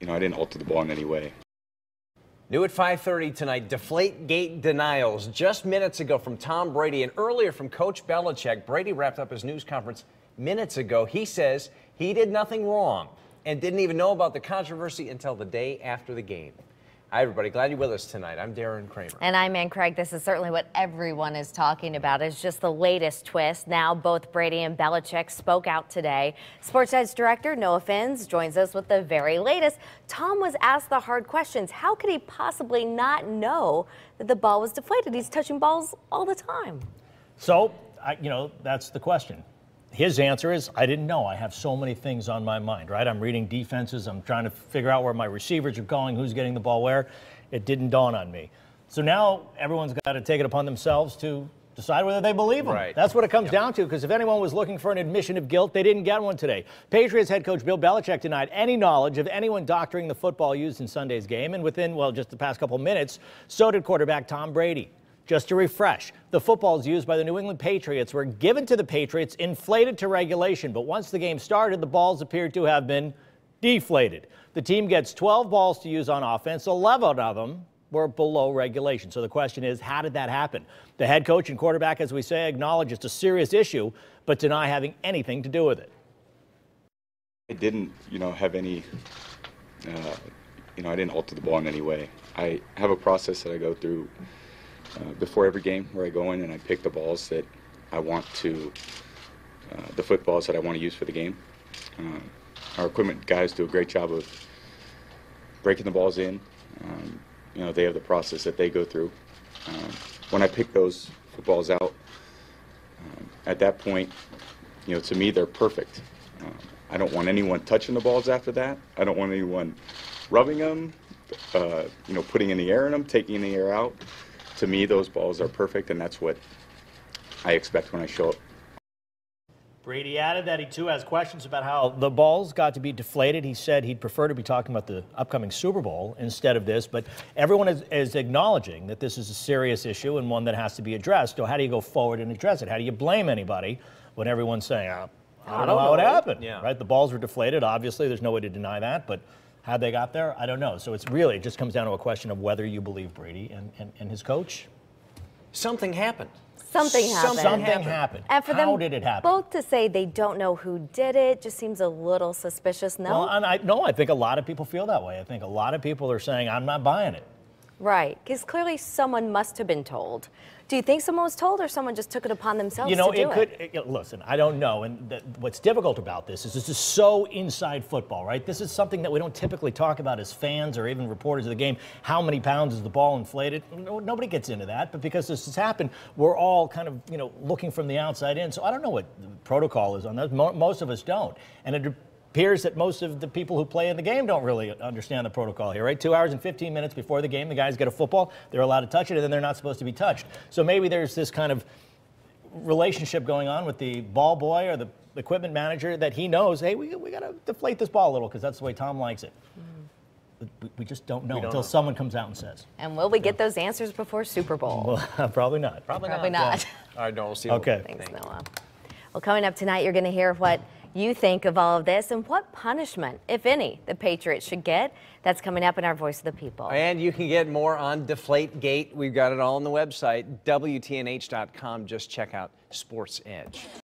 I didn't alter the ball in any way. New at 5:30 tonight, Deflate-Gate denials just minutes ago from Tom Brady and earlier from Coach Belichick. Brady wrapped up his news conference minutes ago. He says he did nothing wrong and didn't even know about the controversy until the day after the game. Hi, everybody. Glad you're with us tonight. I'm Darren Kramer. And I'm Ann Craig. This is certainly what everyone is talking about. It's just the latest twist. Now both Brady and Belichick spoke out today. Sports Edge director Noah Finz joins us with the very latest. Tom was asked the hard questions. How could he possibly not know that the ball was deflated? He's touching balls all the time. So, that's the question. His answer is, I didn't know. I have so many things on my mind, right? I'm reading defenses. I'm trying to figure out where my receivers are going, who's getting the ball where. It didn't dawn on me. So now everyone's got to take it upon themselves to decide whether they believe him. Right. That's what it comes down to, because if anyone was looking for an admission of guilt, they didn't get one today. Patriots head coach Bill Belichick denied any knowledge of anyone doctoring the football used in Sunday's game, and within, just the past couple minutes, so did quarterback Tom Brady. Just to refresh, the footballs used by the New England Patriots were given to the Patriots, inflated to regulation, but once the game started, the balls appeared to have been deflated. The team gets 12 balls to use on offense, 11 of them were below regulation. So the question is, how did that happen? The head coach and quarterback, as we say, acknowledge it's a serious issue, but deny having anything to do with it. I didn't, have any, I didn't alter the ball in any way. I have a process that I go through before every game where I go in and I pick the balls that I want to, the footballs that I want to use for the game. Our equipment guys do a great job of breaking the balls in. They have the process that they go through. When I pick those footballs out, at that point, to me, they're perfect. I don't want anyone touching the balls after that. I don't want anyone rubbing them, putting any air in them, taking any air out. To me, those balls are perfect, and that's what I expect when I show up. Brady added that he, too, has questions about how the balls got to be deflated. He said he'd prefer to be talking about the upcoming Super Bowl instead of this, but everyone is acknowledging that this is a serious issue and one that has to be addressed. So how do you go forward and address it? How do you blame anybody when everyone's saying, I don't know how it happened, right? The balls were deflated, obviously. There's no way to deny that, but how they got there, I don't know. So it just comes down to a question of whether you believe Brady and his coach. Something happened. Something happened. And for How them did it happen? both to say they don't know who did it just seems a little suspicious, no? Well, I think a lot of people feel that way. I think a lot of people are saying, I'm not buying it. Right, because clearly someone must have been told. Do you think someone was told or someone just took it upon themselves to do it? Listen, I don't know. And what's difficult about this is so inside football, right? This is something that we don't typically talk about as fans or even reporters of the game. How many pounds is the ball inflated? Nobody gets into that. But because this has happened, we're all kind of, looking from the outside in. So I don't know what the protocol is on that. Most of us don't. And it appears that most of the people who play in the game don't really understand the protocol here, right? 2 hours and 15 minutes before the game, the guys get a football, they're allowed to touch it, and then they're not supposed to be touched. So maybe there's this kind of relationship going on with the ball boy or the equipment manager that he knows, hey, we got to deflate this ball a little because that's the way Tom likes it. We just don't know until someone comes out and says. And will we get those answers before Super Bowl? Well, probably not. Probably not. All right, Noah, we'll see you. Okay. Thanks, Noah. Well, coming up tonight, you're going to hear what you think of all of this and what punishment, if any, the Patriots should get. That's coming up in our Voice of the People. And you can get more on Deflate-Gate. We've got it all on the website, WTNH.com. Just check out Sports Edge.